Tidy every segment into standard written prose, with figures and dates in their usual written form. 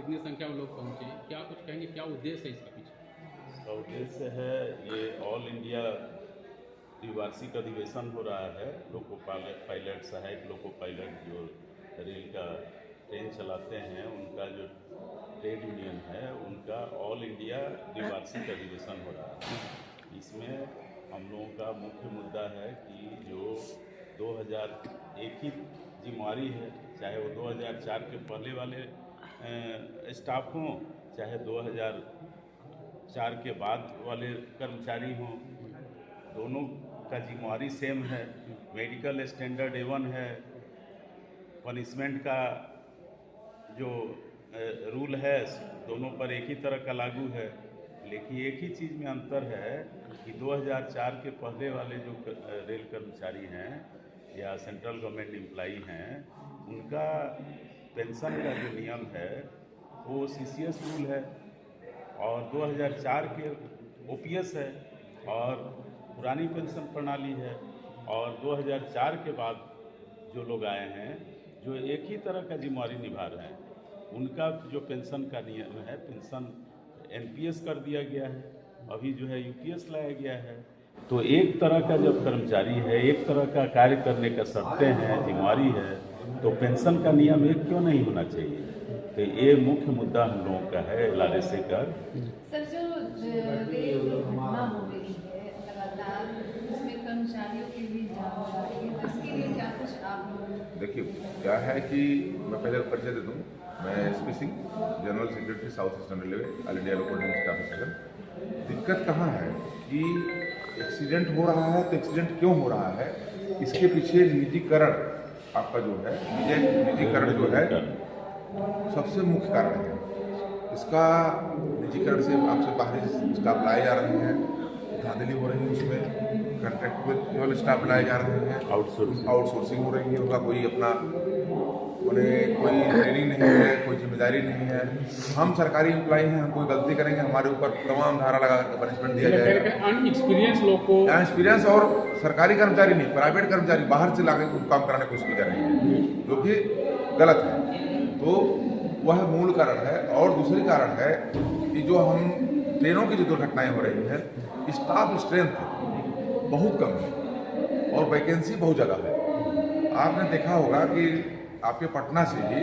इतनी संख्या में लोग पहुँचे, क्या कुछ कहेंगे, क्या उद्देश्य है इसका पीछे? इसका उद्देश्य है, ये ऑल इंडिया द्विवार्षिक अधिवेशन हो रहा है। लोको पायलट, सहायक लोको पायलट जो रेल का ट्रेन चलाते हैं, उनका जो ट्रेड यूनियन है, उनका ऑल इंडिया द्विवार्षिक अधिवेशन हो रहा है। इसमें हम लोगों का मुख्य मुद्दा है कि जो 2001 की जिम्मेवारी है, चाहे वो 2004 के पहले वाले स्टाफ हों, चाहे 2004 के बाद वाले कर्मचारी हों, दोनों का जिम्मेवारी सेम है। मेडिकल स्टैंडर्ड A1 है। पनिशमेंट का जो रूल है दोनों पर एक ही तरह का लागू है, लेकिन एक ही चीज़ में अंतर है कि 2004 के पहले वाले जो रेल कर्मचारी हैं या सेंट्रल गवर्नमेंट एम्प्लॉई हैं, उनका पेंशन का जो नियम है वो CCS रूल है, और 2004 के OPS है, और पुरानी पेंशन प्रणाली है। और 2004 के बाद जो लोग आए हैं, जो एक ही तरह का जिम्मेवारी निभा रहे हैं, उनका जो पेंशन का नियम है, पेंशन NPS कर दिया गया है, अभी जो है UPS लाया गया है। तो एक तरह का जब कर्मचारी है, एक तरह का कार्य करने का शर्तें हैं, जिम्मेवारी है, तो पेंशन का नियम एक क्यों नहीं होना चाहिए? तो ये मुख्य मुद्दा हम लोगों का है LRSA का। सर, जो रेल घटना हो रही है लगातार, उसमें कर्मचारियों की भी जान जा रही है, तो इसके लिए क्या कुछ आप? देखिए, क्या है कि मैं पहले परिचय दे दूँ। मैं SP Singh, general secretary south eastern railway, all India loco train staff association. दिक्कत कहाँ है कि एक्सीडेंट हो रहा है, तो एक्सीडेंट क्यों हो रहा है, इसके पीछे निजीकरण आपका जो है, निजीकरण जो है सबसे मुख्य कारण है। इसका निजीकरण से आपसे बाहरी स्टाफ लाए जा रहे हैं, धांधली हो रही है, उसमें कॉन्ट्रैक्चुअल स्टाफ लाए जा रहे हैं, आउटसोर्सिंग हो रही है, उनका कोई अपना उन्हें कोई ट्रेनिंग नहीं है, कोई जिम्मेदारी नहीं है। हम सरकारी एम्प्लॉई हैं, हम कोई गलती करेंगे हमारे ऊपर तमाम धारा लगा कर पनिशमेंट दिया जाएगा। अनएक्सपीरियंस लोग को, एक्सपीरियंस, और सरकारी कर्मचारी नहीं, प्राइवेट कर्मचारी बाहर से लाकर काम कराने की कोशिश की जा रही है, जो कि गलत है। तो वह मूल कारण है। और दूसरी कारण है कि जो हम ट्रेनों की जो दुर्घटनाएं हो रही हैं, स्टाफ स्ट्रेंथ बहुत कम है और वैकेंसी बहुत ज़्यादा है। आपने देखा होगा कि आपके पटना से ही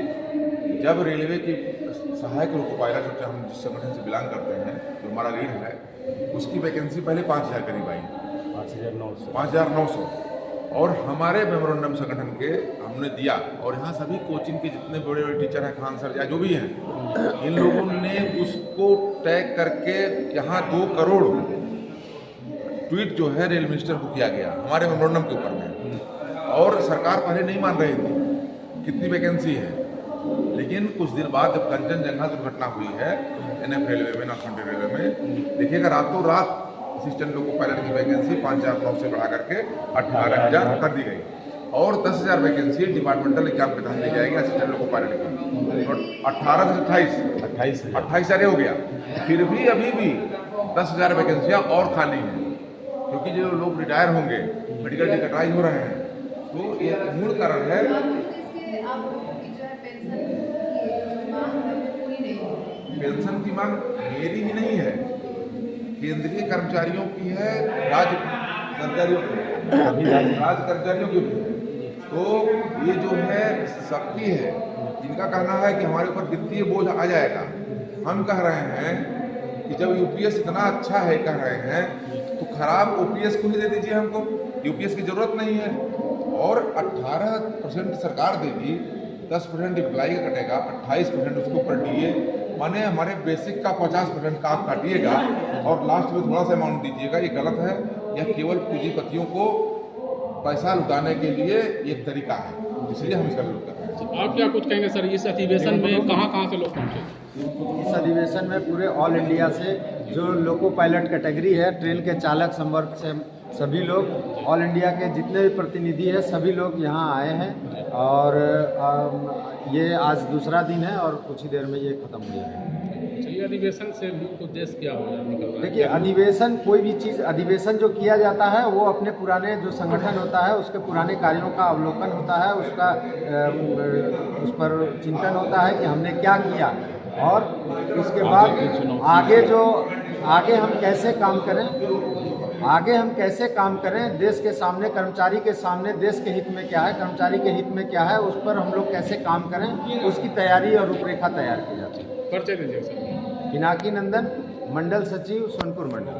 जब रेलवे की सहायक लोको पायलट, जो हम जिस संगठन से बिलोंग करते हैं, जो हमारा रीढ़ है, उसकी वैकेंसी पहले 5000 करीब आई, 5900। और हमारे मेमोरेंडम संगठन के हमने दिया, और यहाँ सभी कोचिंग के जितने बड़े बड़े टीचर हैं, खान सर या जो भी हैं, इन लोगों ने उसको टैग करके यहाँ 2 करोड़ ट्वीट जो है रेल मिनिस्टर को किया गया हमारे मेमोरेंडम के ऊपर में। और सरकार पहले नहीं मान रही थी कितनी वैकेंसी है, लेकिन कुछ दिन बाद जब कंचनजंगा दुर्घटना हुई है NF रेलवे में, नॉर्थ सेंट्रल रेलवे में, देखिएगा रातों रात असिस्टेंट लोको पायलट की वैकेंसी 5009 से बढ़ा करके 18000 कर दी गई, और 10000 वैकेंसी डिपार्टमेंटल एग्जाम के तहत दी जाएगी असिस्टेंट लोको पायलट की, और 18 से 28 हो गया। फिर भी अभी भी 10,000 वैकेंसियाँ और खाली हैं, क्योंकि जो लोग रिटायर होंगे, मेडिकल डिकटाइज हो रहे हैं। तो ये मूल कारण है। पेंशन की मांग मेरी ही नहीं है, केंद्रीय कर्मचारियों की है, राज्य कर्मचारियों की भी है। तो ये जो है सबकी है। जिनका कहना है कि हमारे ऊपर वित्तीय बोझ आ जाएगा, हम कह रहे हैं कि जब UPS इतना अच्छा है, कह रहे हैं, तो खराब OPS को ही दे दीजिए हमको, UPS की जरूरत नहीं है। और 18% सरकार देगी, 10% एम्प्लॉई का कटेगा, 28% उसके ऊपर DA, माने हमारे बेसिक का 50% का आप काटिएगा और लास्ट में थोड़ा सा अमाउंट दीजिएगा। ये गलत है। यह केवल पूंजीपतियों को पैसा लुटाने के लिए एक तरीका है, इसलिए हम इसका विरोध कर रहे हैं। आप क्या कुछ कहेंगे सर, इस अधिवेशन में कहाँ से लोग पहुँचे? इस अधिवेशन में पूरे ऑल इंडिया से जो लोको पायलट कैटेगरी है, ट्रेन के चालक संवर्ग से सभी लोग, ऑल इंडिया के जितने भी प्रतिनिधि हैं, सभी लोग यहाँ आए हैं। और ये आज दूसरा दिन है और कुछ ही देर में ये खत्म हो जाएगा। ये अधिवेशन से मुख्य उद्देश्य क्या होगा, निकल रहा है? देखिए, अधिवेशन, कोई भी चीज़, अधिवेशन जो किया जाता है वो अपने पुराने जो संगठन होता है उसके पुराने कार्यों का अवलोकन होता है, उसका उस पर चिंतन होता है कि हमने क्या किया और उसके बाद आगे हम कैसे काम करें, देश के सामने, कर्मचारी के सामने देश के हित में क्या है, कर्मचारी के हित में क्या है, उस पर हम लोग कैसे काम करें, उसकी तैयारी और रूपरेखा तैयार की जाती है। परिचय दीजिए सर। पिनाकी नंदन, मंडल सचिव सोनपुर मंडल।